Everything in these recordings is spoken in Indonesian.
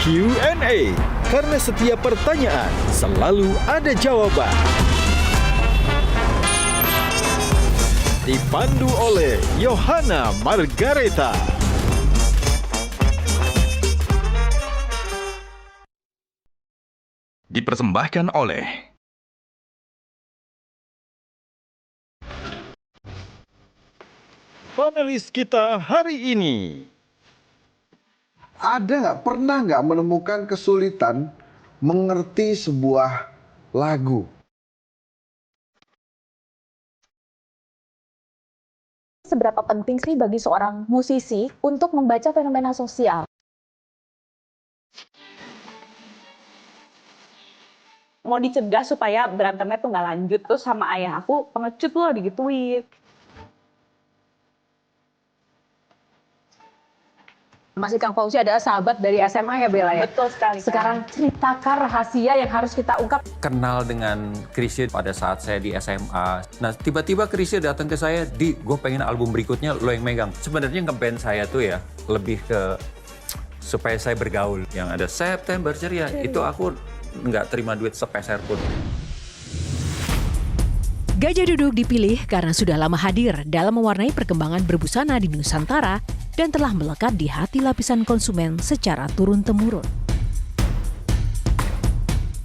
Q&A, karena setiap pertanyaan selalu ada jawaban. Dipandu oleh Yohana Margareta. Dipersembahkan oleh Panelis kita hari ini. Pernah nggak menemukan kesulitan mengerti sebuah lagu? Seberapa penting sih bagi seorang musisi untuk membaca fenomena sosial? Mau dicegah supaya berantemnya tuh nggak lanjut, terus sama ayah aku pengecut loh digituin. Masih Kang Fauzi adalah sahabat dari SMA ya Bella ya? Betul sekali. Sekarang ceritakan rahasia yang harus kita ungkap. Kenal dengan Chrisye pada saat saya di SMA. Nah, tiba-tiba Chrisye datang ke saya, gue pengen album berikutnya lo yang megang. Sebenarnya ngeband saya tuh ya, lebih ke supaya saya bergaul. Yang ada September Ceria, itu aku nggak terima duit sepeser pun. Gajah Duduk dipilih karena sudah lama hadir dalam mewarnai perkembangan berbusana di Nusantara dan telah melekat di hati lapisan konsumen secara turun-temurun.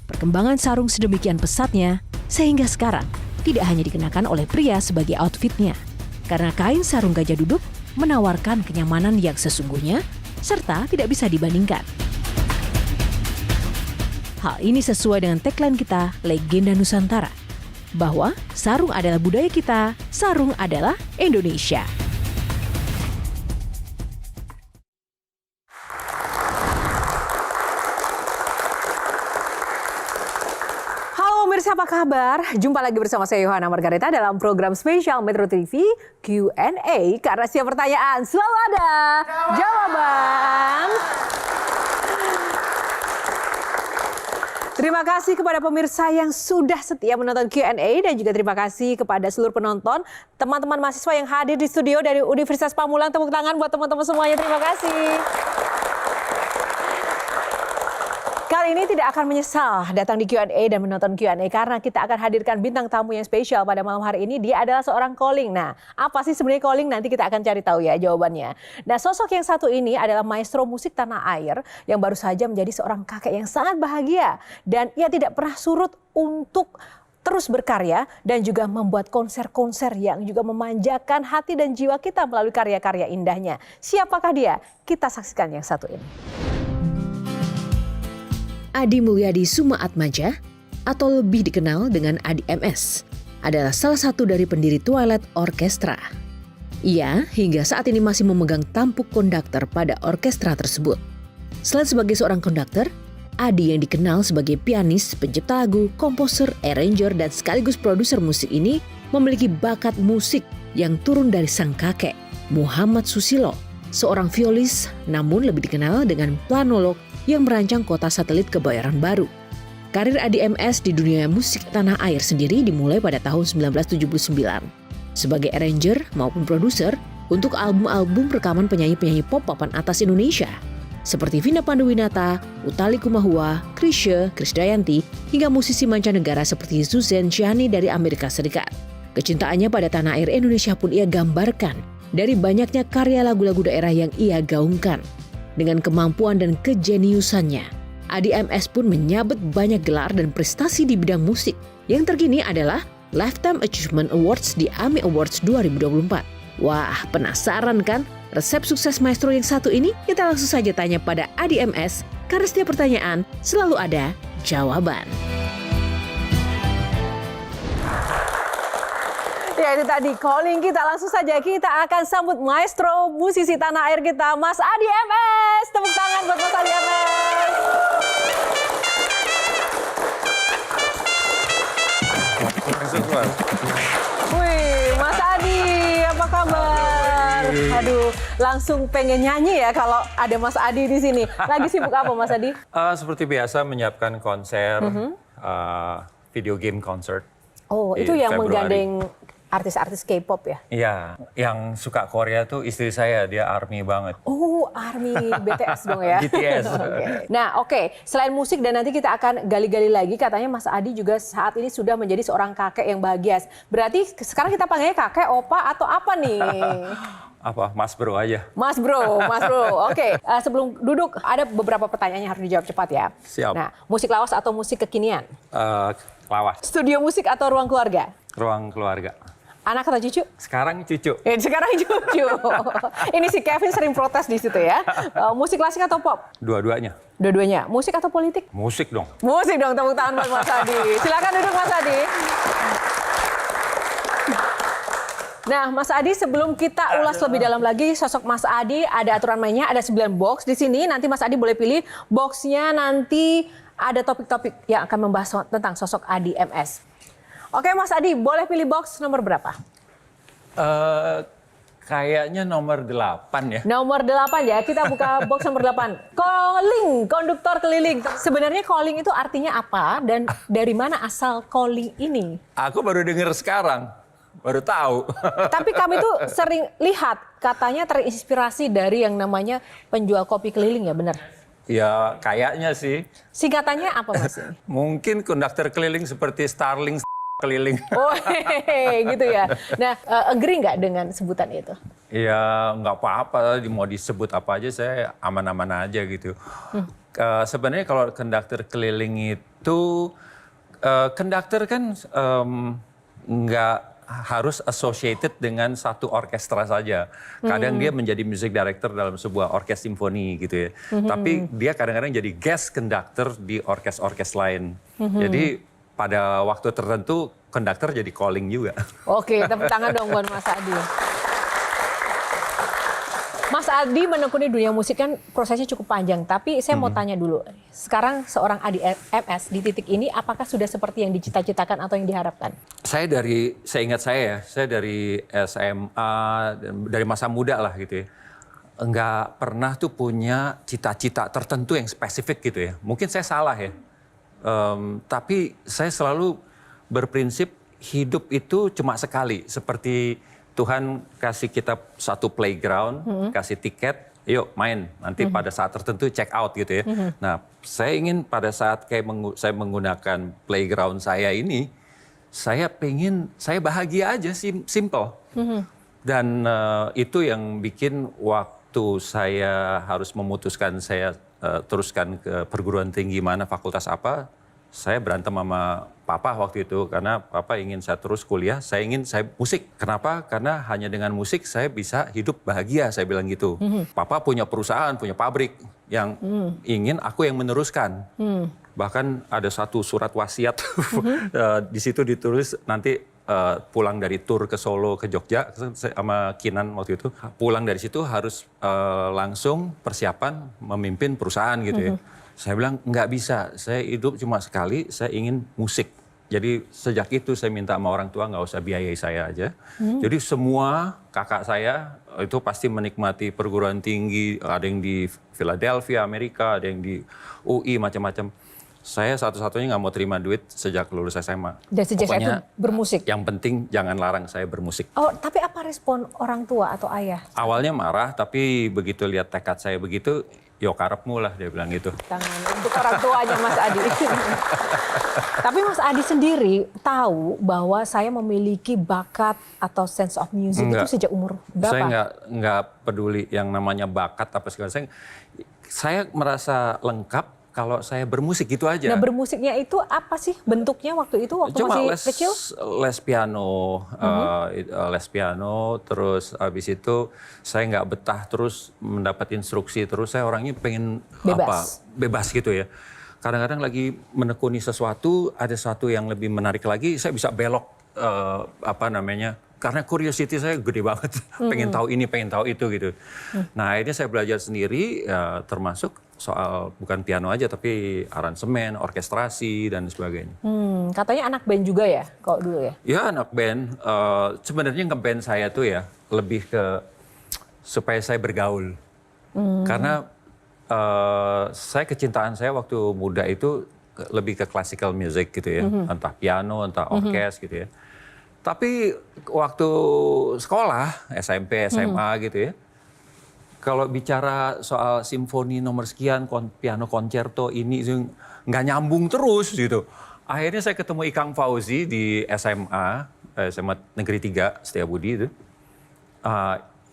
Perkembangan sarung sedemikian pesatnya, sehingga sekarang tidak hanya dikenakan oleh pria sebagai outfitnya, karena kain sarung Gajah Duduk menawarkan kenyamanan yang sesungguhnya, serta tidak bisa dibandingkan. Hal ini sesuai dengan tagline kita, Legenda Nusantara, bahwa sarung adalah budaya kita, sarung adalah Indonesia. Pemirsa apa kabar? Jumpa lagi bersama saya Yohana Margareta dalam program spesial Metro TV Q&A. Karena setiap pertanyaan selalu ada jawaban. Terima kasih kepada pemirsa yang sudah setia menonton Q&A dan juga terima kasih kepada seluruh penonton, teman-teman mahasiswa yang hadir di studio dari Universitas Pamulang. Tepuk tangan buat teman-teman semuanya. Terima kasih. Kali ini tidak akan menyesal datang di Q&A dan menonton Q&A karena kita akan hadirkan bintang tamu yang spesial pada malam hari ini. Dia adalah seorang calling. Nah, apa sih sebenarnya calling? Nanti kita akan cari tahu ya jawabannya. Nah, sosok yang satu ini adalah maestro musik tanah air yang baru saja menjadi seorang kakek yang sangat bahagia. Dan ia tidak pernah surut untuk terus berkarya dan juga membuat konser-konser yang juga memanjakan hati dan jiwa kita melalui karya-karya indahnya. Siapakah dia? Kita saksikan yang satu ini. Adi Mulyadi Sumaatmadja, atau lebih dikenal dengan Adi MS, adalah salah satu dari pendiri Twilight Orchestra. Ia hingga saat ini masih memegang tampuk konduktor pada orkestra tersebut. Selain sebagai seorang konduktor, Adi yang dikenal sebagai pianis, pencipta lagu, komposer, arranger, dan sekaligus produser musik ini memiliki bakat musik yang turun dari sang kakek, Muhammad Susilo, seorang violis namun lebih dikenal dengan planolog yang merancang kota satelit Kebayoran Baru. Karir Adi MS di dunia musik tanah air sendiri dimulai pada tahun 1979 sebagai arranger maupun produser untuk album-album rekaman penyanyi-penyanyi pop papan atas Indonesia seperti Vina Panduwinata, Utha Likumahua, Chrisye, Krisdayanti, hingga musisi mancanegara seperti Suzanne Ciani dari Amerika Serikat. Kecintaannya pada tanah air Indonesia pun ia gambarkan dari banyaknya karya lagu-lagu daerah yang ia gaungkan. Dengan kemampuan dan kejeniusannya, Adi MS pun menyabet banyak gelar dan prestasi di bidang musik. Yang terkini adalah Lifetime Achievement Awards di AMI Awards 2024. Wah, penasaran kan resep sukses maestro yang satu ini? Kita langsung saja tanya pada Adi MS, karena setiap pertanyaan selalu ada jawaban. Ya itu tadi calling kita, langsung saja kita akan sambut maestro musisi tanah air kita, Mas Adi MS. Tepuk tangan buat Mas Adi MS. Wih, Mas Adi, apa kabar? Aduh, langsung pengen nyanyi ya kalau ada Mas Adi di sini. Lagi sibuk apa Mas Adi? Seperti biasa menyiapkan konser, video game concert. Oh, itu yang Februari. menggandeng artis-artis K-pop ya? Iya, yang suka Korea tuh istri saya, dia ARMY banget. Oh, ARMY BTS dong ya? BTS. Oke. Nah, oke. Selain musik dan nanti kita akan gali-gali lagi, katanya Mas Adi juga saat ini sudah menjadi seorang kakek yang bahagia. Berarti sekarang kita panggilnya kakek, opa, atau apa nih? Apa, Mas Bro aja. Mas Bro. Oke. Sebelum duduk, ada beberapa pertanyaan yang harus dijawab cepat ya. Siap. Nah, musik lawas atau musik kekinian? Lawas, Studio musik atau ruang keluarga? ruang keluarga. Anak atau cucu? Sekarang cucu. Sekarang cucu. Ini si Kevin sering protes di situ ya. Musik klasik atau pop? Dua-duanya. Dua-duanya. Musik atau politik? Musik dong. Musik dong, tepuk tangan buat Mas Adi. Silakan duduk Mas Adi. Nah, Mas Adi, sebelum kita ulas lebih dalam lagi sosok Mas Adi, ada aturan mainnya, ada 9 box di sini. Nanti Mas Adi boleh pilih boxnya, nanti ada topik-topik yang akan membahas tentang sosok Adi MS. Oke, Mas Adi, boleh pilih box nomor berapa? Kayaknya nomor 8 ya. Nomor 8 ya, kita buka box nomor 8. Calling, konduktor keliling. Sebenarnya calling itu artinya apa dan dari mana asal calling ini? Aku baru dengar sekarang, baru tahu. Tapi kami tuh sering lihat katanya terinspirasi dari yang namanya penjual kopi keliling ya, benar? Ya kayaknya sih. Singkatannya apa Mas? Mungkin konduktor keliling seperti Starling keliling. Oh gitu ya. Nah, agree nggak dengan sebutan itu? Ya nggak apa-apa, mau disebut apa aja saya aman-aman aja gitu. Sebenarnya kalau konduktor keliling itu, konduktor kan nggak harus associated dengan satu orkestra saja. Kadang dia menjadi music director dalam sebuah orkes simfoni gitu ya. Tapi dia kadang-kadang jadi guest conductor di orkes-orkes lain. Jadi pada waktu tertentu konduktor jadi calling juga. Oke, tepuk tangan dong buat Mas Adi. Mas Adi menekuni dunia musik kan prosesnya cukup panjang, tapi saya mau tanya dulu. Sekarang seorang Adi MS di titik ini apakah sudah seperti yang dicita-citakan atau yang diharapkan? Saya ingat saya dari SMA, dari masa muda lah gitu ya. Enggak pernah tuh punya cita-cita tertentu yang spesifik gitu ya. Mungkin saya salah ya. Tapi saya selalu berprinsip hidup itu cuma sekali. Seperti Tuhan kasih kita satu playground, kasih tiket, yuk main. Nanti pada saat tertentu check out gitu ya. Nah, saya ingin pada saat saya menggunakan playground saya ini, saya bahagia aja, simple. Dan itu yang bikin waktu saya harus memutuskan saya teruskan ke perguruan tinggi mana, fakultas apa, saya berantem sama papa waktu itu karena papa ingin saya terus kuliah, saya musik. Kenapa? Karena hanya dengan musik saya bisa hidup bahagia, saya bilang gitu. Papa punya perusahaan, punya pabrik yang ingin aku yang meneruskan. Bahkan ada satu surat wasiat di situ ditulis nanti pulang dari tur ke Solo, ke Jogja sama Kinan waktu itu. Pulang dari situ harus langsung persiapan memimpin perusahaan gitu ya. Saya bilang nggak bisa, saya hidup cuma sekali, saya ingin musik. Jadi sejak itu saya minta sama orang tua nggak usah biayai saya aja. Jadi semua kakak saya itu pasti menikmati perguruan tinggi, ada yang di Philadelphia, Amerika, ada yang di UI, macam-macam. Saya satu-satunya nggak mau terima duit sejak lulus SMA. Dan sejak itu bermusik? Yang penting jangan larang saya bermusik. Oh, tapi apa respon orang tua atau ayah? Awalnya marah, tapi begitu lihat tekad saya begitu, yo karepmu lah, dia bilang gitu. Tangan untuk orang tuanya Mas Adi. Tapi Mas Adi sendiri tahu bahwa saya memiliki bakat atau sense of music itu sejak umur berapa? Saya nggak peduli yang namanya bakat apa segala. Saya merasa lengkap kalau saya bermusik gitu aja. Nah, bermusiknya itu apa sih bentuknya waktu itu waktu Cuma masih kecil? Les piano, terus habis itu saya nggak betah terus mendapat instruksi terus. Saya orangnya pengen bebas gitu ya. Kadang-kadang lagi menekuni sesuatu, ada sesuatu yang lebih menarik lagi, saya bisa belok karena curiosity saya gede banget, pengen tahu ini, pengen tahu itu gitu. Nah akhirnya saya belajar sendiri, termasuk soal bukan piano aja, tapi aransemen, orkestrasi dan sebagainya. Katanya anak band juga ya, kalau dulu ya? Ya anak band, sebenarnya nge-band saya tuh ya lebih ke supaya saya bergaul. Karena kecintaan saya waktu muda itu lebih ke classical music gitu ya, entah piano, entah orkes gitu ya. Tapi waktu sekolah, SMP, SMA gitu ya, kalau bicara soal simfoni nomor sekian, piano koncerto ini nggak nyambung terus gitu. Akhirnya saya ketemu Ikang Fauzi di SMA Negeri 3 Setiabudi itu.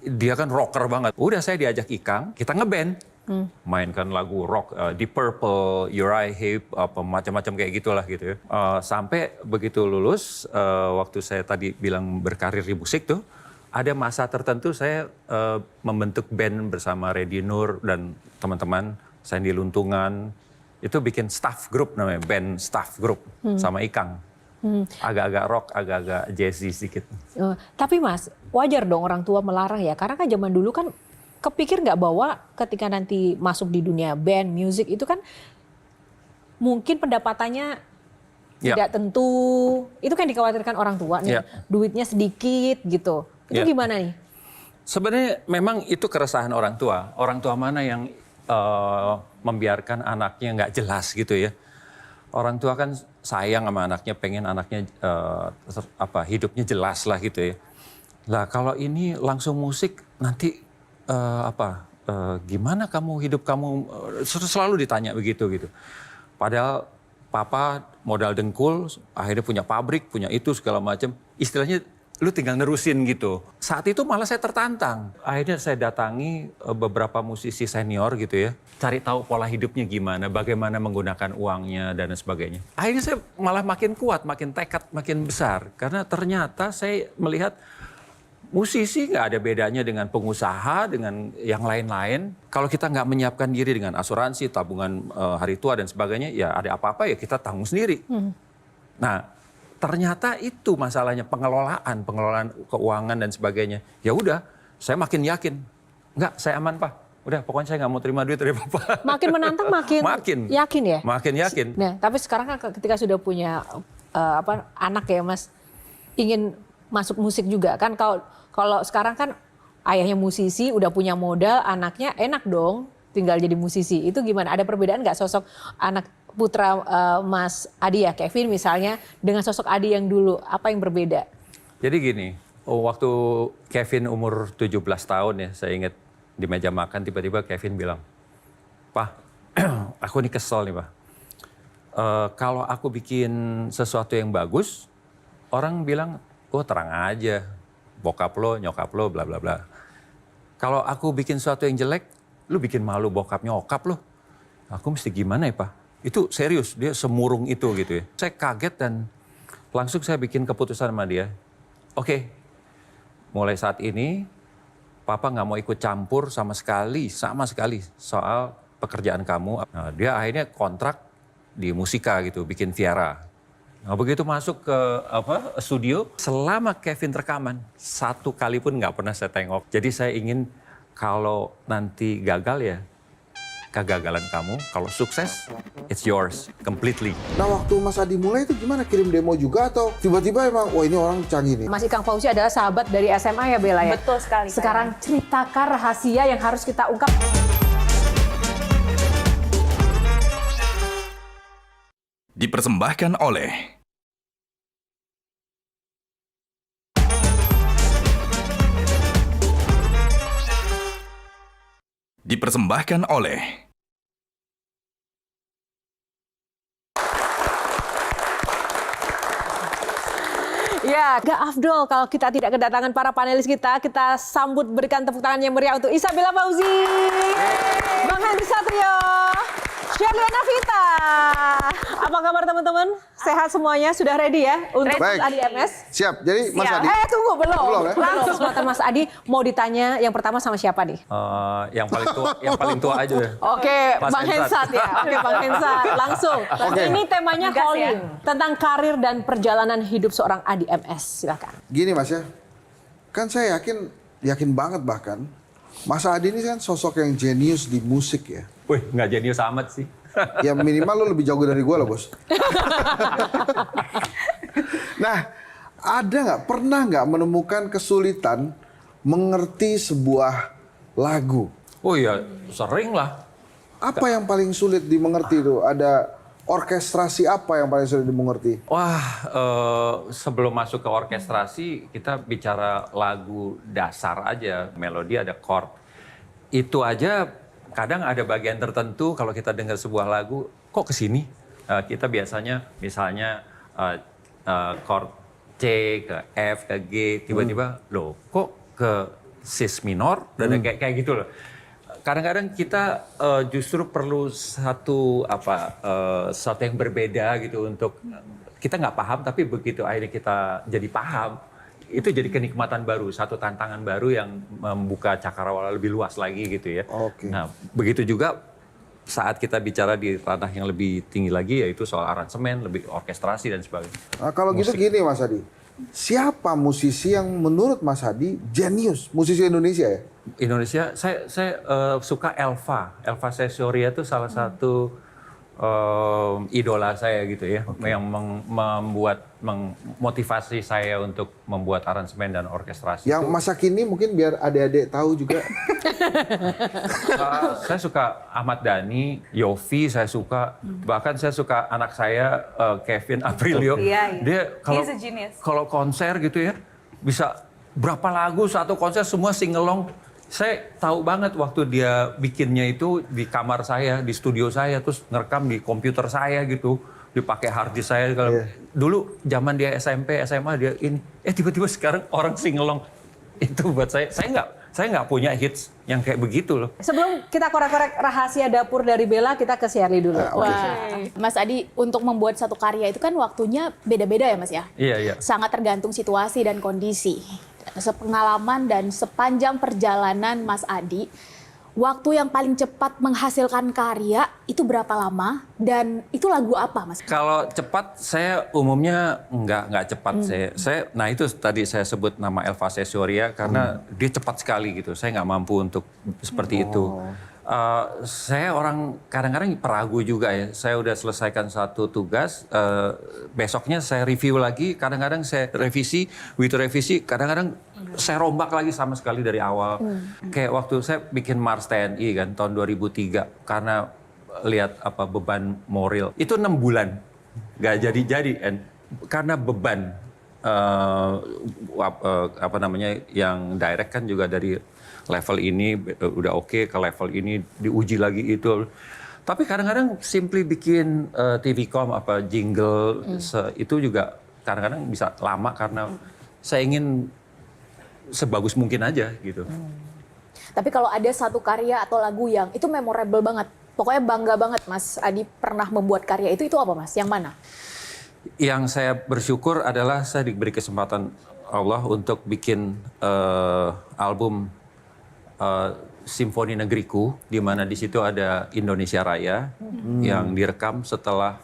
Dia kan rocker banget. Udah saya diajak Ikang, kita ngeband. Mainkan lagu rock, Deep Purple, Uriah Heep, apa macam-macam kayak gitulah gitu ya. Sampai begitu lulus, waktu saya tadi bilang berkarir di musik tuh, ada masa tertentu saya membentuk band bersama Reddy Nur dan teman-teman, Sandy Luntungan. Itu bikin staff group namanya, band staff group sama Ikang. Agak-agak rock, agak-agak jazzy sedikit. Tapi Mas, wajar dong orang tua melarang ya, karena kan zaman dulu kan kepikir nggak bahwa ketika nanti masuk di dunia band, music itu kan mungkin pendapatannya tidak tentu. Itu kan dikhawatirkan orang tua nih, duitnya sedikit gitu. Itu gimana nih? Sebenarnya memang itu keresahan orang tua. Orang tua mana yang membiarkan anaknya nggak jelas gitu ya. Orang tua kan sayang sama anaknya, pengen anaknya hidupnya jelas lah gitu ya. Lah kalau ini langsung musik nanti gimana kamu hidup kamu selalu ditanya begitu gitu. Padahal papa modal dengkul, akhirnya punya pabrik, punya itu segala macam. Istilahnya lu tinggal nerusin gitu. Saat itu malah saya tertantang. Akhirnya saya datangi beberapa musisi senior gitu ya. Cari tahu pola hidupnya gimana, bagaimana menggunakan uangnya dan sebagainya. Akhirnya saya malah makin kuat, makin tekad, makin besar. Karena ternyata saya melihat musisi nggak ada bedanya dengan pengusaha, dengan yang lain-lain. Kalau kita nggak menyiapkan diri dengan asuransi, tabungan hari tua dan sebagainya, ya ada apa-apa ya kita tanggung sendiri. Nah, ternyata itu masalahnya pengelolaan keuangan dan sebagainya. Ya udah, saya makin yakin. Nggak, saya aman Pak. Udah, pokoknya saya nggak mau terima duit dari Bapak. Makin menantang makin yakin ya? Makin yakin. Nah, tapi sekarang kan ketika sudah punya anak ya Mas, ingin masuk musik juga kan. Kalau sekarang kan ayahnya musisi, udah punya modal, anaknya enak dong tinggal jadi musisi. Itu gimana? Ada perbedaan nggak sosok anak putra Mas Adi ya, Kevin misalnya, dengan sosok Adi yang dulu? Apa yang berbeda? Jadi gini, waktu Kevin umur 17 tahun ya, saya ingat di meja makan tiba-tiba Kevin bilang, "Pak, aku ini kesel nih Pak. Kalau aku bikin sesuatu yang bagus, orang bilang, oh terang aja, bokap lo, nyokap lo, bla bla bla. Kalau aku bikin sesuatu yang jelek, lu bikin malu bokap nyokap lo. Aku mesti gimana ya Pak?" Itu serius, dia semurung itu gitu ya. Saya kaget dan langsung saya bikin keputusan sama dia. Oke, mulai saat ini Papa nggak mau ikut campur sama sekali soal pekerjaan kamu. Nah, dia akhirnya kontrak di Musika gitu, bikin Viara. Nah, begitu masuk ke studio, selama Kevin rekaman, satu kali pun nggak pernah saya tengok. Jadi saya ingin kalau nanti gagal ya, kegagalan kamu. Kalau sukses, it's yours completely. Nah waktu Mas Adi mulai itu gimana? Kirim demo juga atau tiba-tiba emang, wah ini orang canggih nih? Mas Ikang Fauzi adalah sahabat dari SMA ya Bella ya? Betul sekali. Sekarang ceritakan rahasia yang harus kita ungkap. Dipersembahkan oleh Ya, gak afdol kalau kita tidak kedatangan para panelis kita. Kita sambut, berikan tepuk tangan yang meriah untuk Isabella Fauzi, Bang Henry Satrio, Sherliana Vita. Apa kabar teman-teman? Sehat semuanya? Sudah ready ya untuk Baik. Mas Adi MS? Siap, jadi Mas Adi. Tunggu, belum. Belum ya? Belum. Kesempatan Mas Adi mau ditanya yang pertama sama siapa nih? Yang paling tua aja. Oke, Mas Bang Hensat. Hensat ya. Oke, Bang Hensat. Langsung. Oke. Ini temanya Tegas ya. calling. Tentang karir dan perjalanan hidup seorang Adi MS. Silakan. Gini Mas ya, kan saya yakin banget bahkan, Mas Adi ini kan sosok yang jenius di musik ya. Wih, nggak jenius amat sih. Ya minimal lo lebih jago dari gue lah bos. Nah, pernah nggak menemukan kesulitan mengerti sebuah lagu? Oh iya, sering lah. Apa yang paling sulit dimengerti itu? Ada orkestrasi apa yang paling sudah dimengerti? Wah, sebelum masuk ke orkestrasi, kita bicara lagu dasar aja, melodi ada chord. Itu aja kadang ada bagian tertentu kalau kita dengar sebuah lagu, kok kesini? Kita biasanya misalnya chord C ke F ke G, tiba-tiba loh kok ke sis minor dan kayak gitu loh. Kadang-kadang kita justru perlu satu yang berbeda gitu untuk kita nggak paham, tapi begitu akhirnya kita jadi paham, itu jadi kenikmatan baru, satu tantangan baru yang membuka cakrawala lebih luas lagi gitu ya. Oke. Nah, begitu juga saat kita bicara di ranah yang lebih tinggi lagi, yaitu soal aransemen, lebih orkestrasi dan sebagainya. Nah, kalau gitu gini Mas Adi, siapa musisi yang menurut Mas Adi jenius, musisi Indonesia ya? Indonesia, saya suka Elva Sesioria itu salah satu idola saya gitu ya, yang memotivasi saya untuk membuat aransemen dan orkestrasi. Yang masa kini mungkin biar adik-adik tahu juga. Saya suka Ahmad Dhani, Yofi saya suka, bahkan saya suka anak saya Kevin Aprilio. Iya. Dia He's a genius. kalau konser gitu ya bisa berapa lagu satu konser semua singelong. Saya tahu banget waktu dia bikinnya itu di kamar saya, di studio saya, terus ngerekam di komputer saya gitu, dipakai hard disk saya. Kalau dulu zaman dia SMP, SMA dia ini, tiba-tiba sekarang orang singelong. Itu buat saya nggak punya hits yang kayak begitu loh. Sebelum kita korek-korek rahasia dapur dari Bella, kita ke Shirley dulu. Wah, Mas Adi, untuk membuat satu karya itu kan waktunya beda-beda ya Mas ya? Iya. Sangat tergantung situasi dan kondisi. Sepengalaman dan sepanjang perjalanan Mas Adi, waktu yang paling cepat menghasilkan karya itu berapa lama dan itu lagu apa Mas? Kalau cepat saya umumnya nggak cepat. Nah itu tadi saya sebut nama Elva Sesioria karena dia cepat sekali gitu. Saya nggak mampu untuk seperti itu. Saya orang kadang-kadang peragu juga ya. Saya udah selesaikan satu tugas, besoknya saya review lagi. Kadang-kadang saya revisi, begitu revisi, kadang-kadang saya rombak lagi sama sekali dari awal. Kayak waktu saya bikin Mars TNI kan tahun 2003 karena lihat beban moral. Itu 6 bulan nggak jadi-jadi, karena beban yang direct kan juga dari level ini udah oke, ke level ini diuji lagi itu. Tapi kadang-kadang simply bikin TV-com jingle itu juga kadang-kadang bisa lama karena saya ingin sebagus mungkin aja gitu. Tapi kalau ada satu karya atau lagu yang itu memorable banget, pokoknya bangga banget Mas Adi pernah membuat karya itu apa Mas? Yang mana? Yang saya bersyukur adalah saya diberi kesempatan Allah untuk bikin album Simfoni Negeriku, di mana di situ ada Indonesia Raya yang direkam setelah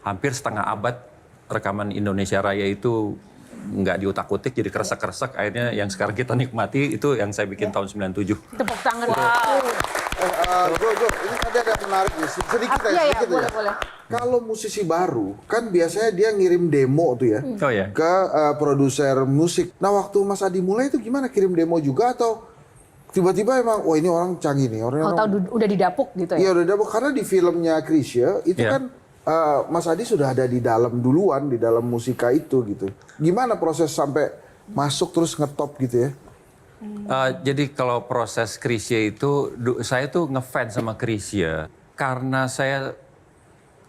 hampir setengah abad. Rekaman Indonesia Raya itu nggak diutak-utik, jadi kresek-kresek. Akhirnya yang sekarang kita nikmati itu yang saya bikin tahun 97. Tepuk tangan. Jo, ini ada yang menarik nih, sedikit ya. Boleh. Kalau musisi baru, kan biasanya dia ngirim demo tuh ya, Oh ya. ke produser musik. Nah waktu Mas Adi mulai itu gimana, kirim demo juga atau tiba-tiba emang, wah ini orang canggih nih. Tahu udah didapuk gitu ya? Iya udah dapuk, karena di filmnya Chrisye itu kan Mas Adi sudah ada di dalam duluan, di dalam musika itu gitu. Gimana proses sampai masuk terus ngetop gitu ya? Jadi kalau proses Chrisye itu, saya tuh ngefans sama Chrisye karena saya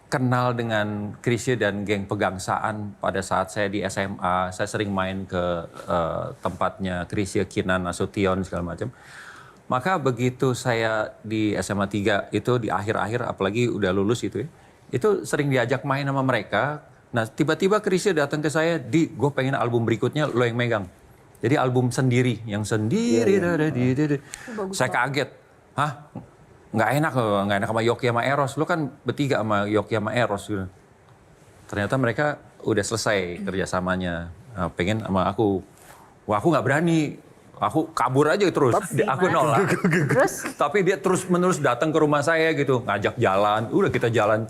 kenal dengan Chrisye dan geng Pegangsaan pada saat saya di SMA. Saya sering main ke tempatnya Chrisye, Kinan, Nasution segala macam. Maka begitu saya di SMA 3 itu di akhir-akhir, apalagi udah lulus itu ya, itu sering diajak main sama mereka. Nah tiba-tiba Chrisye datang ke saya, gue pengen album berikutnya lo yang megang. Jadi album sendiri, yang sendiri. Saya kaget, hah? Nggak enak sama Yoki sama Eros. Lo kan bertiga sama Yoki sama Eros gitu. Ternyata mereka udah selesai kerjasamanya. Nah, pengen sama aku. Wah aku nggak berani. Aku kabur aja terus. Aku nolak. Tapi dia terus-menerus datang ke rumah saya gitu. Ngajak jalan. Udah kita jalan.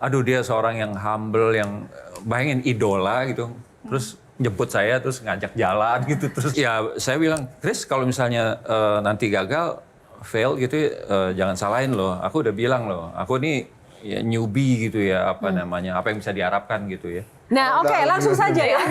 Aduh dia seorang yang humble, yang bayangin idola gitu. Terus jemput saya, terus ngajak jalan gitu. Terus ya saya bilang, Chris kalau misalnya nanti gagal, fail gitu, jangan salahin loh. Aku udah bilang loh, aku nih ya newbie gitu ya, apa namanya, apa yang bisa diharapkan gitu ya. Nah, oke, langsung saja ya.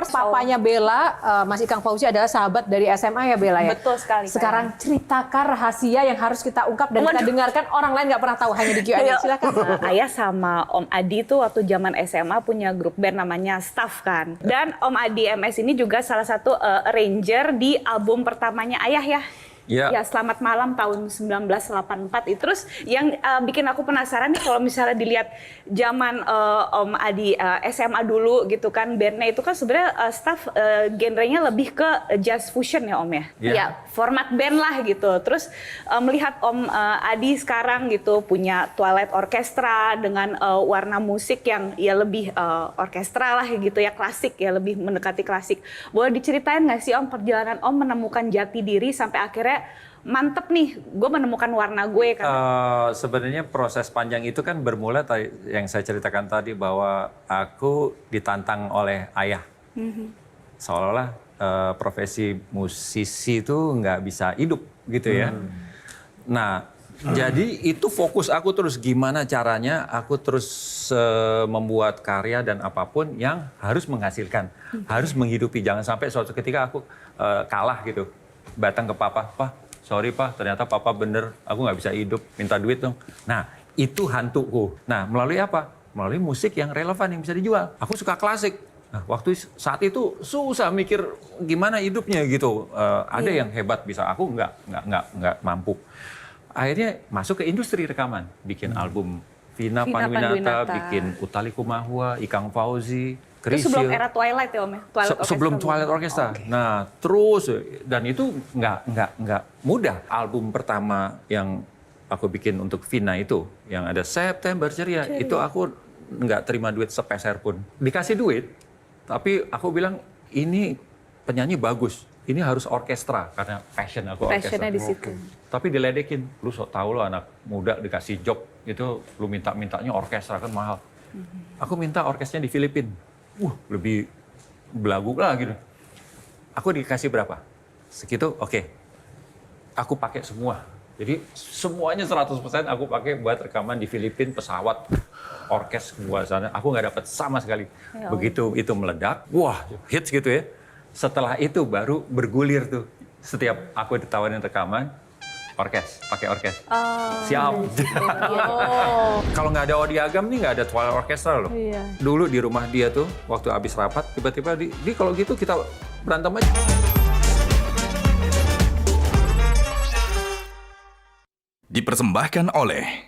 Papanya Bella, Mas Ikang Fauzi adalah sahabat dari SMA ya, Bella ya? Betul sekali. Sekarang ceritakan rahasia yang harus kita ungkap dan kita dengarkan, orang lain nggak pernah tahu, hanya di Q&A. Silakan. Ayah sama Om Adi tuh waktu zaman SMA punya grup band namanya Staff kan. Dan Om Adi MS ini juga salah satu arranger di album pertamanya Ayah ya. Ya. Ya, Selamat Malam tahun 1984 itu. Terus yang bikin aku penasaran nih, kalau misalnya dilihat zaman Om Adi SMA dulu gitu kan, bandnya itu kan sebenarnya Staff genrenya lebih ke jazz fusion ya Om ya. Ya. Ya, format band lah gitu. Terus melihat Om Adi sekarang gitu punya Twilight Orchestra dengan warna musik yang ya lebih orkestra lah gitu ya, klasik ya, lebih mendekati klasik. Boleh diceritain nggak sih Om perjalanan Om menemukan jati diri sampai akhirnya mantep nih, gue menemukan warna gue kan? Sebenarnya proses panjang itu kan bermula yang saya ceritakan tadi, bahwa aku ditantang oleh ayah. Seolah-olah profesi musisi itu nggak bisa hidup gitu ya. Nah, jadi itu fokus aku terus, gimana caranya aku terus membuat karya dan apapun yang harus menghasilkan, harus menghidupi. Jangan sampai suatu ketika aku kalah gitu, datang ke papa, "Pak, sorry Pak, ternyata Papa bener, aku nggak bisa hidup, minta duit dong." Nah, itu hantuku. Nah, melalui apa? Melalui musik yang relevan, yang bisa dijual. Aku suka klasik. Nah, waktu saat itu susah mikir gimana hidupnya gitu. Ada yang hebat bisa, aku nggak mampu. Akhirnya masuk ke industri rekaman, bikin album Vina Panduwinata, bikin Utha Likumahua, Ikang Fauzi, Itu Chrisye. sebelum era Twilight ya Om ya? Sebelum Twilight Orchestra. Nah, terus, dan itu nggak mudah. Album pertama yang aku bikin untuk Vina itu, yang ada September Ceria, itu aku nggak terima duit sepeser pun. Dikasih duit, tapi aku bilang, ini penyanyi bagus, ini harus orkestra, karena passion aku orkestra. Passionnya di situ. Tapi diledekin, lu sok tahu lo anak muda dikasih job, itu lu mintanya orkestra kan mahal. Aku minta orkestranya di Filipina. Lebih belagu lah gitu. Aku dikasih berapa? Segitu, oke. Aku pakai semua. Jadi semuanya 100% aku pakai buat rekaman di Filipina, pesawat, orkes buat sana. Aku nggak dapat sama sekali. Begitu itu meledak, wah hits gitu ya. Setelah itu baru bergulir tuh. Setiap aku ditawarin rekaman, pakai orkes. Siap. Kalau nggak ada Odi Agam nih, nggak ada Twilight Orchestra loh. Dulu di rumah dia tuh, waktu habis rapat, tiba-tiba di kalau gitu kita berantem aja. Dipersembahkan oleh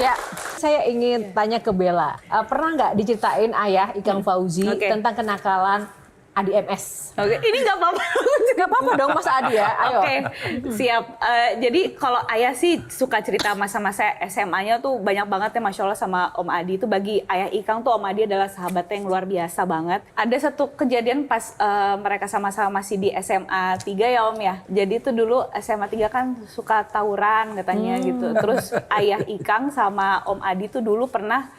Ya, saya ingin tanya ke Bella. Pernah nggak diceritain ayah Ikang Fauzi tentang kenakalan Adi MS? Oke, ini nggak apa-apa. Nggak apa-apa dong Mas Adi ya, ayo. Oke, siap. Jadi kalau ayah sih suka cerita masa-masa SMA-nya tuh banyak banget ya, Masya Allah, sama Om Adi. Itu bagi ayah Ikang tuh Om Adi adalah sahabatnya yang luar biasa banget. Ada satu kejadian pas mereka sama-sama masih di SMA 3 ya Om ya. Jadi tuh dulu SMA 3 kan suka tawuran katanya gitu. Terus ayah Ikang sama Om Adi tuh dulu pernah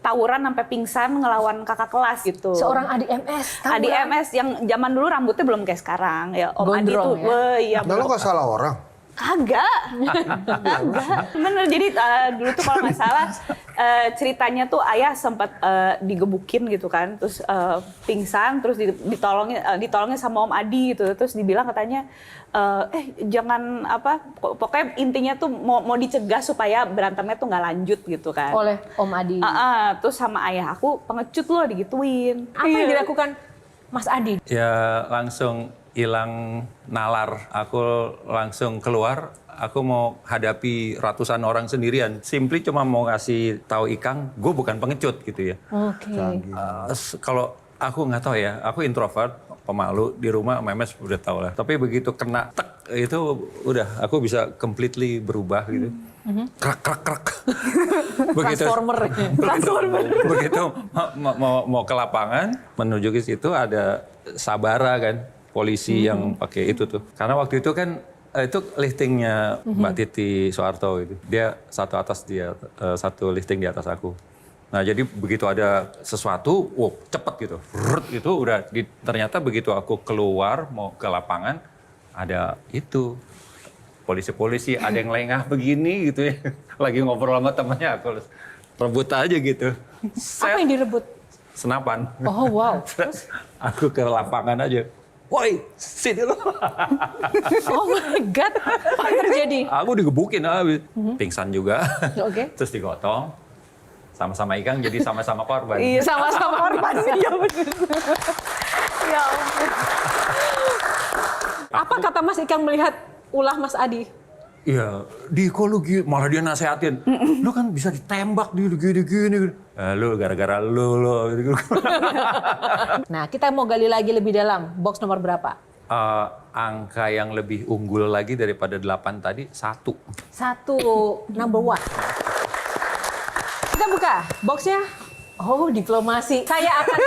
tawuran sampai pingsan ngelawan kakak kelas gitu. Seorang Adi MS. Adi MS yang zaman dulu rambutnya belum kayak sekarang ya. Om Adi Gondrong tuh, ya? iya. Nah, lo nggak salah orang. Kagak. Bener, jadi dulu tuh kalau nggak salah ceritanya tuh ayah sempat digebukin gitu kan, terus pingsan, terus ditolongnya sama Om Adi gitu, terus dibilang katanya jangan apa, pokoknya intinya tuh mau dicegah supaya berantemnya tuh nggak lanjut gitu kan. Oleh Om Adi. Terus sama ayah aku, pengecut lo digituin. Apa yang dilakukan Mas Adi? Ya langsung hilang nalar, aku langsung keluar, aku mau hadapi ratusan orang sendirian. Simply cuma mau ngasih tahu Ikang, gue bukan pengecut gitu ya. Oke. Kalau aku nggak tahu ya, aku introvert, pemalu, di rumah memes udah tahu lah. Tapi begitu kena tek, itu udah aku bisa completely berubah gitu. Krak. Begitu, begitu mau ke lapangan, menuju ke situ ada sabara kan, polisi yang pakai itu tuh. Karena waktu itu kan Itu liftingnya Mbak Titi Soeharto itu. Dia satu lifting di atas aku. Nah jadi begitu ada sesuatu, cepet gitu. Itu udah ternyata begitu aku keluar mau ke lapangan, ada itu. Polisi-polisi ada yang lengah begini gitu ya. Lagi ngobrol sama temannya, aku rebut aja gitu. Apa yang direbut? Senapan. Oh wow. Terus aku ke lapangan aja. Woi, sini lo. Oh my God, apa yang terjadi? Aku digebukin habis. Pingsan juga. Oke. Terus digotong. Sama-sama Ikang jadi sama-sama korban. Iya, sama-sama korban sih. Ya benar. Ya ampun. Apa kata Mas Ikang melihat ulah Mas Adi? Iya, Diko lu malah dia nasehatin. Lu kan bisa ditembak di gini. Lu gara-gara lu. Nah, kita mau gali lagi lebih dalam. Box nomor berapa? Angka yang lebih unggul lagi daripada 8 tadi, 1. 1, number 1. Kita buka boxnya. Oh, diplomasi. Saya akan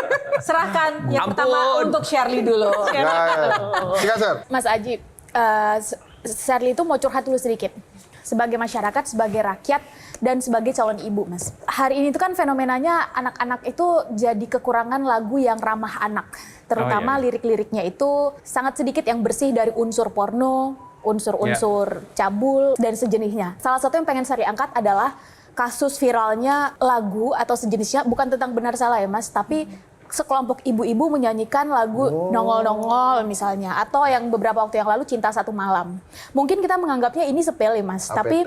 serahkan yang pertama untuk Shirley dulu. Sikat, Sir. Mas Aji, Shirley itu mau curhat dulu sedikit. Sebagai masyarakat, sebagai rakyat, dan sebagai calon ibu, Mas. Hari ini tuh kan fenomenanya anak-anak itu jadi kekurangan lagu yang ramah anak. Terutama lirik-liriknya itu sangat sedikit yang bersih dari unsur porno, unsur-unsur cabul, dan sejenisnya. Salah satu yang pengen Shirley angkat adalah kasus viralnya lagu atau sejenisnya, bukan tentang benar salah ya Mas, tapi sekelompok ibu-ibu menyanyikan lagu Nongol-Nongol misalnya, atau yang beberapa waktu yang lalu Cinta Satu Malam. Mungkin kita menganggapnya ini sepele Mas, tapi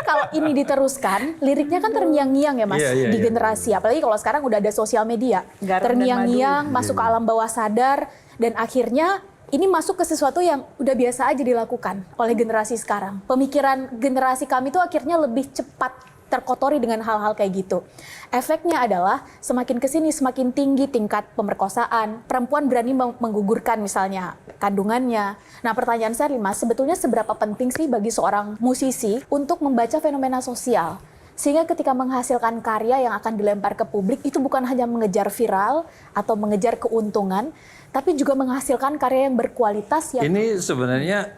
kalau ini diteruskan, liriknya kan terngiang-ngiang ya Mas di generasi, apalagi kalau sekarang udah ada sosial media, terngiang-ngiang masuk ke alam bawah sadar, dan akhirnya ini masuk ke sesuatu yang udah biasa aja dilakukan oleh generasi sekarang. Pemikiran generasi kami tuh akhirnya lebih cepat terkotori dengan hal-hal kayak gitu. Efeknya adalah semakin kesini semakin tinggi tingkat pemerkosaan. Perempuan berani menggugurkan misalnya kandungannya. Nah pertanyaan saya Mas, sebetulnya seberapa penting sih bagi seorang musisi untuk membaca fenomena sosial? Sehingga ketika menghasilkan karya yang akan dilempar ke publik, itu bukan hanya mengejar viral atau mengejar keuntungan, tapi juga menghasilkan karya yang berkualitas. Ini sebenarnya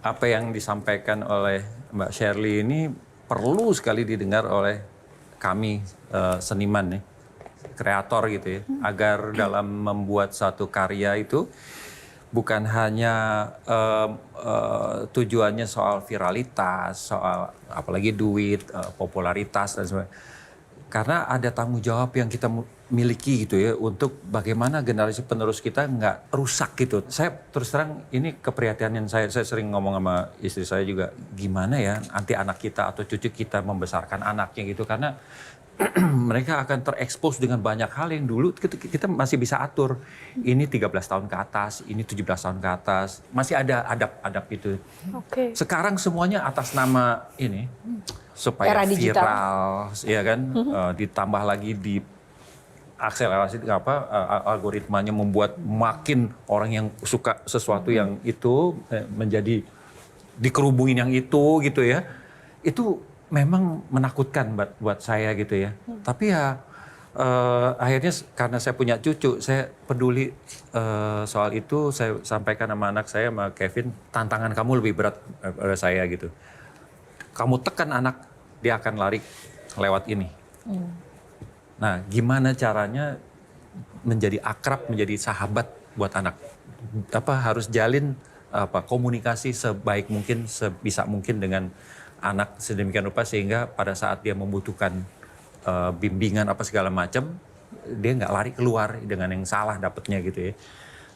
apa yang disampaikan oleh Mbak Shirley ini perlu sekali didengar oleh kami seniman nih, kreator gitu ya, agar dalam membuat satu karya itu bukan hanya tujuannya soal viralitas, soal apalagi duit, popularitas dan sebagainya. Karena ada tanggung jawab yang kita miliki gitu ya untuk bagaimana generasi penerus kita nggak rusak gitu. Saya terus terang ini keprihatinan saya sering ngomong sama istri saya juga, gimana ya nanti anak kita atau cucu kita membesarkan anaknya gitu, karena mereka akan terekspos dengan banyak hal yang dulu kita masih bisa atur. Ini 13 tahun ke atas, ini 17 tahun ke atas, masih ada adab itu. Sekarang semuanya atas nama ini supaya viral, ya kan? Ditambah lagi di akselerasi algoritmanya membuat makin orang yang suka sesuatu yang itu menjadi dikerubungin yang itu gitu ya. Itu memang menakutkan buat saya gitu ya. Tapi ya akhirnya karena saya punya cucu, saya peduli soal itu. Saya sampaikan sama anak saya, sama Kevin, tantangan kamu lebih berat daripada saya gitu. Kamu tekan anak, dia akan lari lewat ini. Nah, gimana caranya menjadi akrab, menjadi sahabat buat anak? Harus jalin komunikasi sebaik mungkin, sebisa mungkin dengan anak sedemikian rupa sehingga pada saat dia membutuhkan bimbingan apa segala macam, dia nggak lari keluar dengan yang salah dapetnya gitu ya.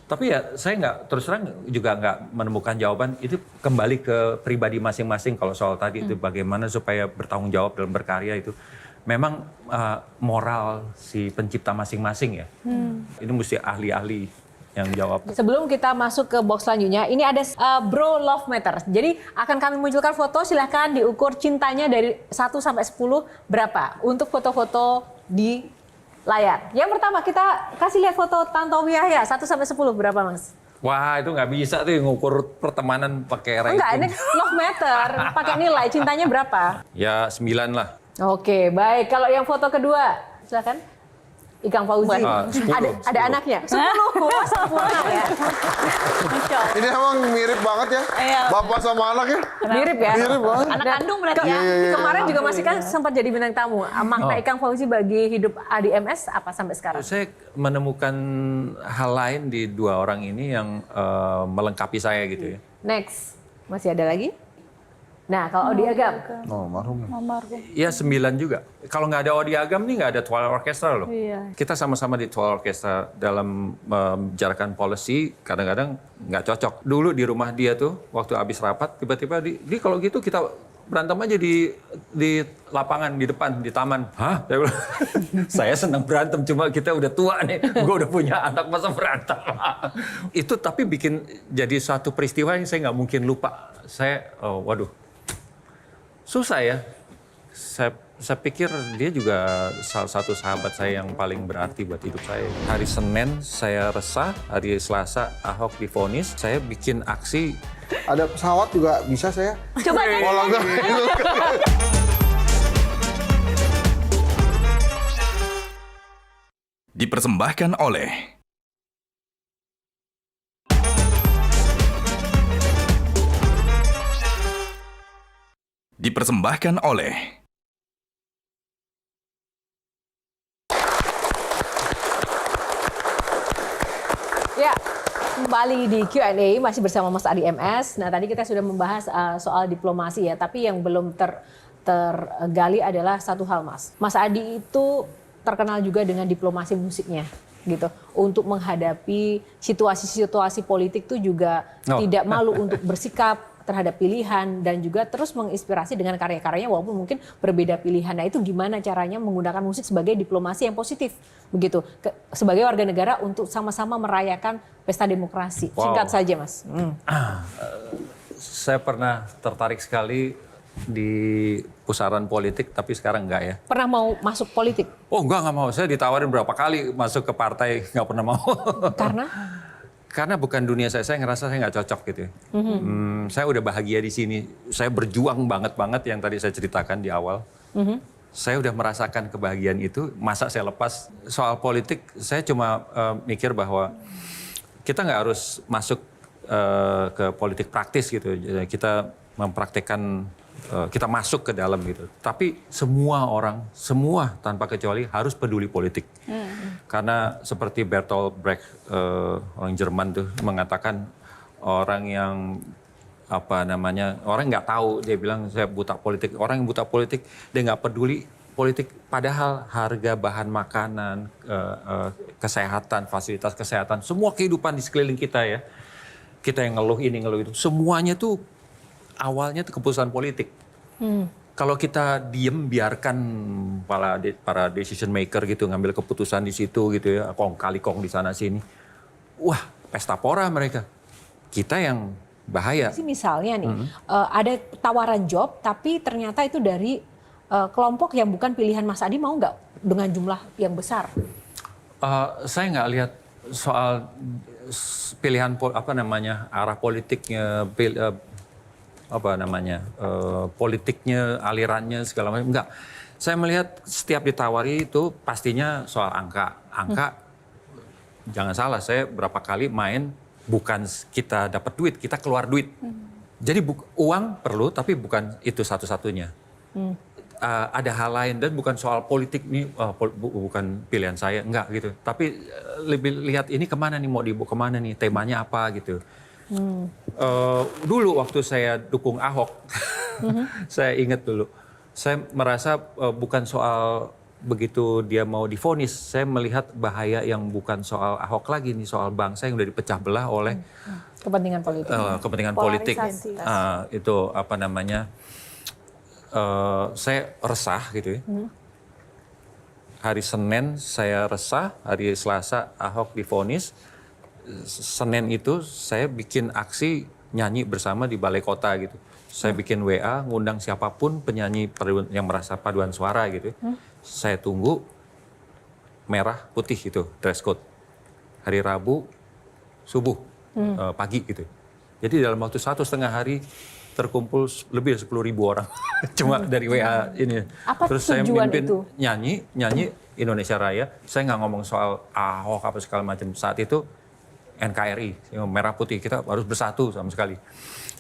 Tapi ya saya nggak, terus terang juga nggak menemukan jawaban. Itu kembali ke pribadi masing-masing. Kalau soal tadi itu bagaimana supaya bertanggung jawab dalam berkarya itu. Memang moral si pencipta masing-masing ya. Ini mesti ahli-ahli yang jawab. Sebelum kita masuk ke box selanjutnya, ini ada Bro Love Matters. Jadi akan kami munculkan foto, silahkan diukur cintanya dari 1 sampai 10 berapa untuk foto-foto di layar. Yang pertama kita kasih lihat foto Tantowi Yahya 1 sampai 10 berapa Mas? Wah itu nggak bisa tuh ngukur pertemanan pakai ranking. Enggak, ini love meter, pakai nilai cintanya berapa? Ya 9 lah. Oke, baik. Kalau yang foto kedua, silakan. Ikang Fauzi. 10. Ada anaknya? 10. Wah, sempurna ya. Ini emang mirip banget ya. Iya. Bapak sama anak ya. Mirip ya? Mirip banget. Anak kandung berarti ya. Kemarin juga masih kan sempat jadi bintang tamu. Makna Ikang Fauzi bagi hidup Adi MS apa sampai sekarang? Saya menemukan hal lain di dua orang ini yang melengkapi saya gitu ya. Next. Masih ada lagi? Nah, kalau Odi Agam. Oh, marhum. Iya 9 juga. Kalau nggak ada Odi Agam nih nggak ada Twilight Orchestra loh. Iya. Kita sama-sama di Twilight Orchestra dalam membicarakan policy kadang-kadang nggak cocok. Dulu di rumah dia tuh waktu habis rapat tiba-tiba di kalau gitu kita berantem aja di lapangan di depan di taman. Hah? Saya bilang, saya senang berantem cuma kita udah tua nih. Gue udah punya anak masa berantem. Itu tapi bikin jadi suatu peristiwa yang saya nggak mungkin lupa. Saya waduh. Susah ya. Saya pikir dia juga salah satu sahabat saya yang paling berarti buat hidup saya. Hari Senin saya resah, hari Selasa Ahok divonis, saya bikin aksi. Ada pesawat juga bisa saya. Coba deh. Kalau enggak. Dipersembahkan oleh Ya, kembali di Q&A masih bersama Mas Adi MS. Nah, tadi kita sudah membahas soal diplomasi ya, tapi yang belum tergali adalah satu hal, Mas. Mas Adi itu terkenal juga dengan diplomasi musiknya gitu. Untuk menghadapi situasi-situasi politik itu juga tidak malu untuk bersikap terhadap pilihan dan juga terus menginspirasi dengan karya-karyanya walaupun mungkin berbeda pilihan. Nah, itu gimana caranya menggunakan musik sebagai diplomasi yang positif begitu sebagai warga negara untuk sama-sama merayakan pesta demokrasi. Wow. Singkat saja, Mas. Saya pernah tertarik sekali di pusaran politik tapi sekarang enggak ya. Pernah mau masuk politik? Oh enggak mau. Saya ditawarin berapa kali masuk ke partai nggak pernah mau. Karena bukan dunia saya ngerasa saya nggak cocok gitu. Saya udah bahagia di sini. Saya berjuang banget yang tadi saya ceritakan di awal. Saya udah merasakan kebahagiaan itu. Masa saya lepas soal politik? Saya cuma mikir bahwa kita nggak harus masuk ke politik praktis gitu. Kita mempraktekkan, kita masuk ke dalam gitu. Tapi semua orang, semua tanpa kecuali harus peduli politik. Karena seperti Bertolt Brecht, orang Jerman tuh mengatakan orang yang orang nggak tahu, dia bilang saya buta politik. Orang yang buta politik dia nggak peduli politik. Padahal harga bahan makanan, kesehatan, fasilitas kesehatan, semua kehidupan di sekeliling kita ya. Kita yang ngeluh ini ngeluh itu, semuanya tuh awalnya tuh keputusan politik. Kalau kita diem biarkan para decision maker gitu ngambil keputusan di situ gitu ya, kong kali kong di sana sini, wah pesta pora mereka. Kita yang bahaya. Misalnya nih ada tawaran job tapi ternyata itu dari kelompok yang bukan pilihan Mas Adi, mau nggak dengan jumlah yang besar? Saya nggak lihat soal pilihan arah politiknya. Politiknya, alirannya segala macam, enggak. Saya melihat setiap ditawari itu pastinya soal angka. Jangan salah, saya berapa kali main bukan kita dapat duit, kita keluar duit. Jadi uang perlu tapi bukan itu satu-satunya. Ada hal lain dan bukan soal politik nih, bukan pilihan saya, enggak gitu. Tapi lebih lihat ini kemana nih, mau dibawa kemana nih, temanya apa gitu. Dulu waktu saya dukung Ahok, saya ingat dulu, saya merasa bukan soal begitu dia mau divonis, saya melihat bahaya yang bukan soal Ahok lagi nih, soal bangsa yang udah dipecah belah oleh kepentingan politik. Kepentingan politik. Itu saya resah gitu ya. Hari Senin saya resah, hari Selasa Ahok divonis. Senin itu saya bikin aksi nyanyi bersama di Balai Kota gitu. Saya bikin WA, ngundang siapapun penyanyi yang merasa paduan suara gitu. Saya tunggu merah putih itu dress code. Hari Rabu subuh pagi gitu. Jadi dalam waktu 1,5 hari terkumpul lebih dari 10.000 orang. Cuma dari WA ini. Apa Terus saya tujuan mimpin itu? nyanyi Indonesia Raya. Saya nggak ngomong soal Ahok apa segala macam. Saat itu NKRI, yang merah putih, kita harus bersatu sama sekali.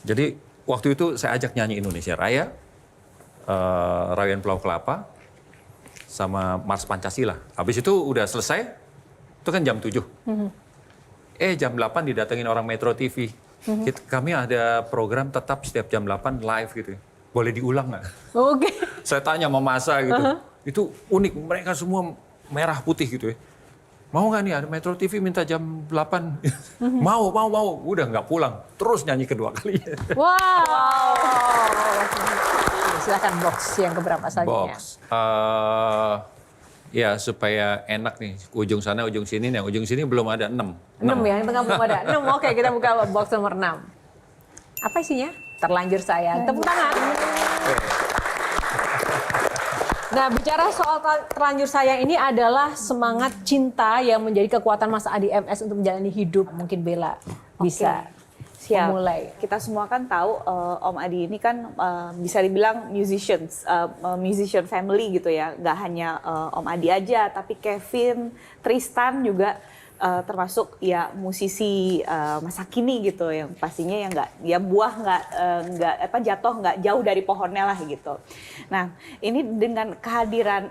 Jadi waktu itu saya ajak nyanyi Indonesia Raya, Rayuan Pulau Kelapa, sama Mars Pancasila. Habis itu udah selesai, itu kan jam 7. Jam 8 didatengin orang Metro TV. Kami ada program tetap setiap jam 8 live gitu. Boleh diulang nggak? Oke. Saya tanya sama masa gitu. Itu unik, mereka semua merah putih gitu ya. Mau nggak nih ada Metro TV minta jam 8? Mau. Udah nggak pulang. Terus nyanyi kedua kali. Wow. Silakan box yang keberapa selanjutnya. Box. Ya supaya enak nih. Ujung sana, ujung sini. Yang ujung sini belum ada 6. 6 ya, yang tengah belum ada. 6, oke, kita buka box nomor 6. Apa isinya? Terlanjur sayang. Tepuk tangan. Nah, bicara soal terlanjur sayang ini adalah semangat cinta yang menjadi kekuatan Mas Adi MS untuk menjalani hidup. Mungkin Bella bisa memulai. Kita semua kan tahu Om Adi ini kan bisa dibilang musician family gitu ya. Gak hanya Om Adi aja, tapi Kevin, Tristan juga termasuk ya musisi masa kini gitu, yang pastinya yang jatuh nggak jauh dari pohonnya lah gitu. Nah ini dengan kehadiran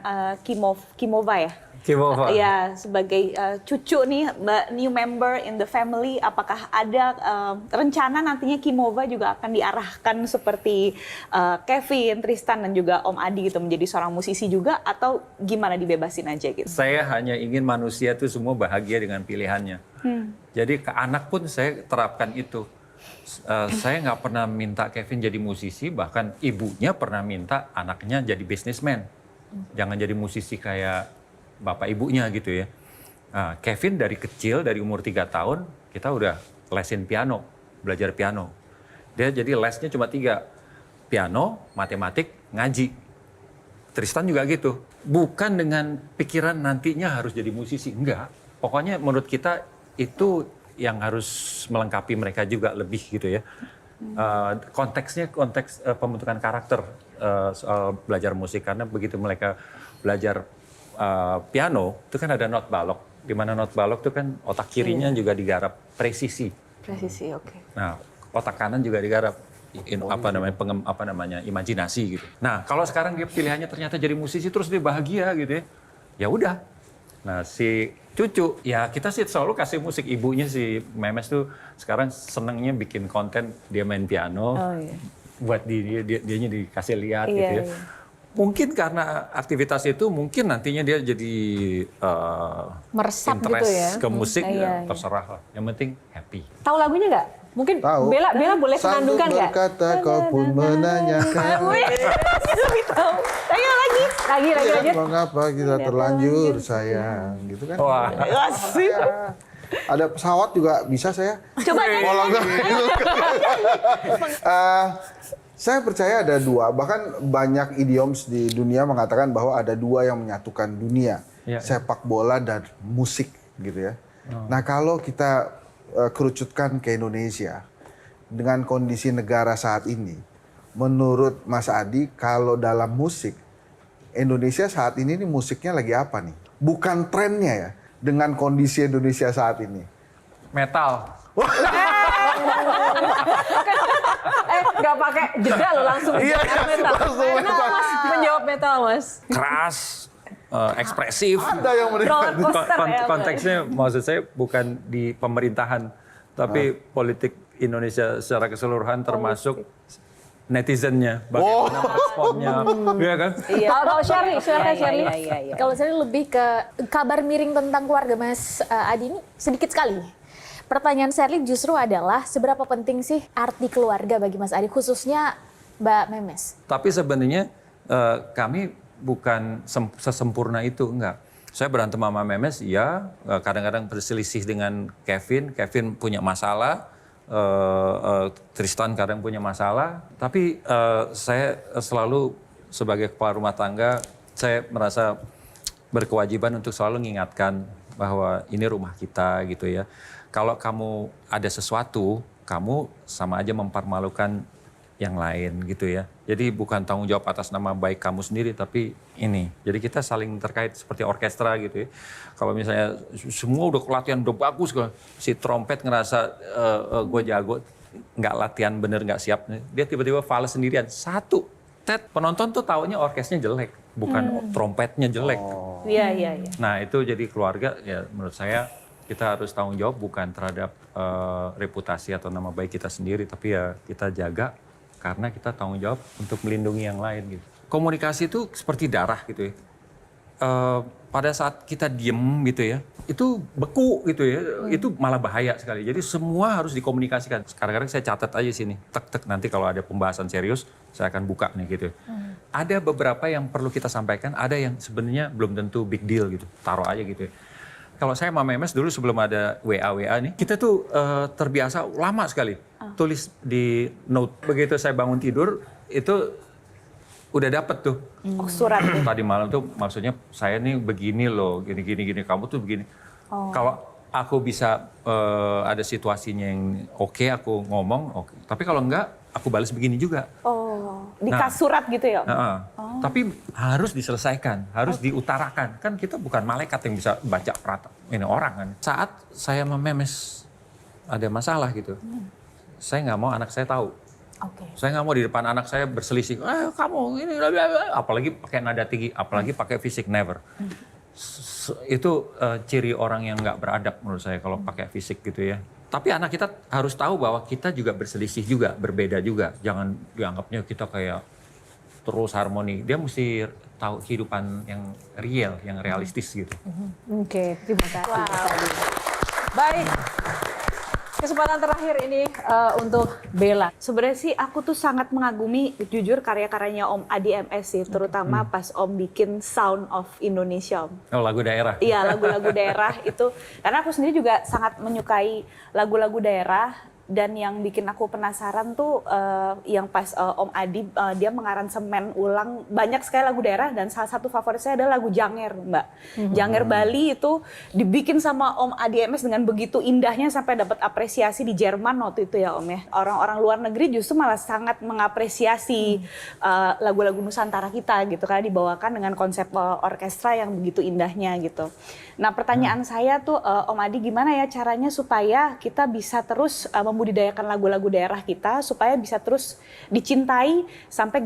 Kimova ya. Kimova. Ya sebagai cucu nih, new member in the family, apakah ada rencana nantinya Kimova juga akan diarahkan seperti Kevin, Tristan dan juga Om Adi gitu menjadi seorang musisi juga, atau gimana, dibebasin aja gitu? Saya hanya ingin manusia itu semua bahagia dengan pilihannya. Jadi ke anak pun saya terapkan itu. Saya nggak pernah minta Kevin jadi musisi, bahkan ibunya pernah minta anaknya jadi businessman. Jangan jadi musisi kayak bapak ibunya gitu ya. Nah, Kevin dari kecil, dari umur 3 tahun, kita udah lesin piano, belajar piano. Dia jadi lesnya cuma 3, piano, matematik, ngaji. Tristan juga gitu. Bukan dengan pikiran nantinya harus jadi musisi, enggak. Pokoknya menurut kita itu yang harus melengkapi mereka juga lebih gitu ya. Konteksnya konteks pembentukan karakter soal belajar musik, karena begitu mereka belajar piano itu kan ada not balok, di mana not balok itu kan otak kirinya juga digarap presisi. Presisi, oke. Nah, otak kanan juga digarap imajinasi gitu. Nah, kalau sekarang dia pilihannya ternyata jadi musisi terus dia bahagia gitu ya. Ya udah. Nah, si cucu ya kita sih selalu kasih musik. Ibunya si Memes tuh sekarang senengnya bikin konten, dia main piano. Buat dianya dikasih lihat gitu ya. Mungkin karena aktivitas itu mungkin nantinya dia jadi meresap interest gitu ya ke musik, ya, terserah lah. Yang penting happy. Tahu lagunya nggak? Mungkin Tahu. Bella boleh menandungkan nggak? Sanggup berkata kau pun menanyakan. Ayo lagi. Mengapa kita terlanjur sayang, gitu kan? Wah. Ya. Ada pesawat juga bisa saya. Coba Saya percaya ada 2, bahkan banyak idioms di dunia mengatakan bahwa ada 2 yang menyatukan dunia, sepak bola dan musik gitu ya. Nah kalau kita kerucutkan ke Indonesia dengan kondisi negara saat ini, menurut Mas Adi kalau dalam musik Indonesia saat ini nih musiknya lagi apa nih? Bukan trennya ya, dengan kondisi Indonesia saat ini. Metal. Nggak pakai jeda lo langsung metal. Mas menjawab metal, Mas. Keras, ekspresif. Ada yang Konteksnya maksud saya bukan di pemerintahan, tapi politik Indonesia secara keseluruhan, termasuk netizennya, bagaimana responnya, ya kan? Kalau Shirley, silakan Shirley. Kalau saya lebih ke kabar miring tentang keluarga Mas Adi ini sedikit sekali. Pertanyaan Shirley justru adalah seberapa penting sih arti keluarga bagi Mas Adi, khususnya Mbak Memes? Tapi sebenarnya kami bukan sesempurna itu, enggak. Saya berantem sama Memes, ya. Kadang-kadang berselisih dengan Kevin. Kevin punya masalah, Tristan kadang punya masalah. Tapi saya selalu sebagai kepala rumah tangga, saya merasa berkewajiban untuk selalu mengingatkan bahwa ini rumah kita gitu ya. Kalau kamu ada sesuatu, kamu sama aja mempermalukan yang lain gitu ya. Jadi bukan tanggung jawab atas nama baik kamu sendiri, tapi ini. Jadi kita saling terkait seperti orkestra gitu ya. Kalau misalnya semua udah latihan udah bagus, si trompet ngerasa gue jago, nggak latihan bener, nggak siap, dia tiba-tiba fals sendirian. Satu, penonton tuh taunya orkesnya jelek, bukan trompetnya jelek. Iya. Nah itu jadi keluarga ya menurut saya kita harus tanggung jawab bukan terhadap reputasi atau nama baik kita sendiri, tapi ya kita jaga karena kita tanggung jawab untuk melindungi yang lain gitu. Komunikasi itu seperti darah gitu ya. Pada saat kita diem gitu ya, itu beku gitu ya, itu malah bahaya sekali. Jadi semua harus dikomunikasikan. Kadang-kadang saya catat aja sini, tek nanti kalau ada pembahasan serius saya akan buka nih gitu. Ada beberapa yang perlu kita sampaikan, ada yang sebenarnya belum tentu big deal gitu, taruh aja gitu ya. Kalau saya sama Memes dulu sebelum ada WA nih, kita tuh terbiasa lama sekali tulis di note. Begitu saya bangun tidur, itu udah dapet tuh. Surat. Tadi malam tuh maksudnya saya nih begini loh, gini, kamu tuh begini. Kalau aku bisa ada situasinya yang oke, aku ngomong, oke. Tapi kalau enggak, aku balas begini juga. Dikasih surat gitu ya? Tapi harus diselesaikan, harus diutarakan. Kan kita bukan malaikat yang bisa baca perata ini orang kan. Saat saya sama Memes ada masalah gitu, saya nggak mau anak saya tahu. Saya nggak mau di depan anak saya berselisih. Kamu ini, apalagi pakai nada tinggi, apalagi pakai fisik, never. Itu ciri orang yang nggak beradab menurut saya kalau pakai fisik gitu ya. Tapi anak kita harus tahu bahwa kita juga berselisih juga, berbeda juga. Jangan dianggapnya kita kayak terus harmoni. Dia mesti tahu kehidupan yang real, yang realistis gitu. Oke, terima kasih. Baik. Kesempatan terakhir ini untuk Bella. Sebenarnya sih aku tuh sangat mengagumi jujur karya-karyanya Om Adi MS sih, terutama pas Om bikin Sound of Indonesia, Om. Oh, lagu daerah. Iya, lagu-lagu daerah itu. Karena aku sendiri juga sangat menyukai lagu-lagu daerah. Dan yang bikin aku penasaran tuh yang pas Om Adi dia mengaransemen ulang banyak sekali lagu daerah, dan salah satu favorit saya adalah lagu Janger, Mbak. Janger Bali itu dibikin sama Om Adi MS dengan begitu indahnya sampai dapat apresiasi di Jerman waktu itu ya Om ya. Orang-orang luar negeri justru malah sangat mengapresiasi lagu-lagu Nusantara kita gitu, karena dibawakan dengan konsep orkestra yang begitu indahnya gitu. Nah pertanyaan saya tuh Om Adi, gimana ya caranya supaya kita bisa terus membudidayakan lagu-lagu daerah kita supaya bisa terus dicintai sampai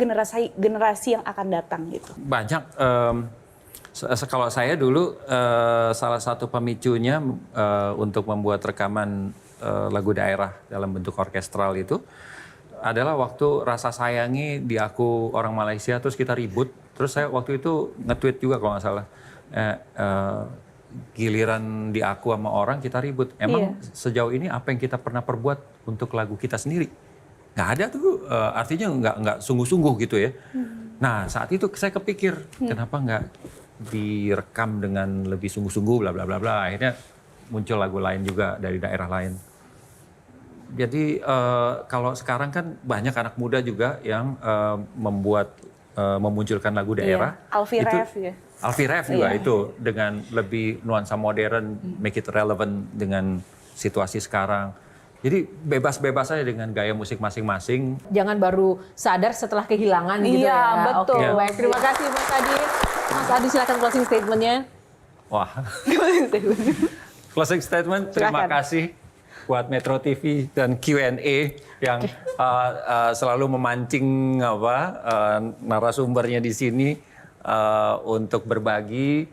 generasi yang akan datang gitu. Banyak. Kalau saya dulu salah satu pemicunya untuk membuat rekaman lagu daerah dalam bentuk orkestral itu adalah waktu Rasa Sayangi di Aku Orang Malaysia, terus kita ribut. Terus saya waktu itu nge-tweet juga kalau nggak salah. Giliran di Aku sama orang kita ribut. Emang sejauh ini apa yang kita pernah perbuat untuk lagu kita sendiri? Nggak ada tuh, artinya nggak sungguh-sungguh gitu ya. Nah saat itu saya kepikir, kenapa nggak direkam dengan lebih sungguh-sungguh bla bla bla bla. Akhirnya muncul lagu lain juga dari daerah lain. Jadi kalau sekarang kan banyak anak muda juga yang memunculkan lagu daerah. Alfie Rev ya. Alfie Rev juga itu dengan lebih nuansa modern, make it relevant dengan situasi sekarang. Jadi bebas-bebas aja dengan gaya musik masing-masing. Jangan baru sadar setelah kehilangan gitu ya. Iya, betul. Oke, baik. Terima kasih Mas Adi. Mas Adi silakan closing statement-nya. Wah. Closing statement, terima kasih buat Metro TV dan Q&A yang selalu memancing narasumbernya di sini untuk berbagi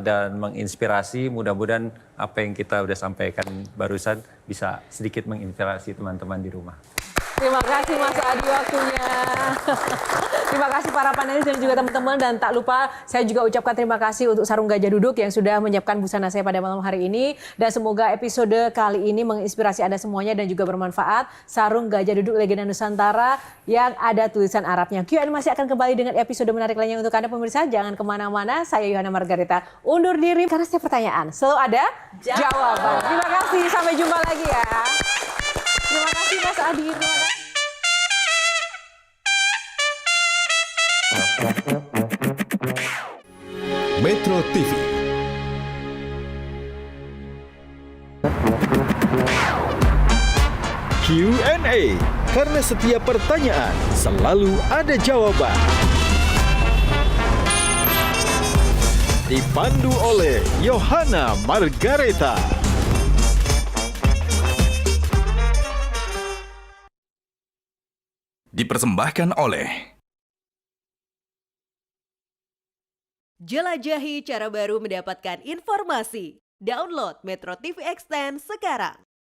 dan menginspirasi. Mudah-mudahan apa yang kita udah sampaikan barusan bisa sedikit menginspirasi teman-teman di rumah. Terima kasih Mas Adi waktunya. Terima kasih para panelis dan juga teman-teman, dan tak lupa saya juga ucapkan terima kasih untuk Sarung Gajah Duduk yang sudah menyiapkan busana saya pada malam hari ini, dan semoga episode kali ini menginspirasi Anda semuanya dan juga bermanfaat. Sarung Gajah Duduk Legenda Nusantara yang ada tulisan Arabnya. Q&A masih akan kembali dengan episode menarik lainnya untuk Anda pemirsa. Jangan kemana-mana, saya Yohana Margareta undur diri karena setiap pertanyaan selalu ada jawaban. Terima kasih, sampai jumpa lagi ya. Terima kasih Mas Adi. Terima kasih. Metro TV. Q&A, karena setiap pertanyaan selalu ada jawaban. Dipandu oleh Yohana Margareta. Dipersembahkan oleh Jelajahi cara baru mendapatkan informasi. Download Metro TV Extend sekarang.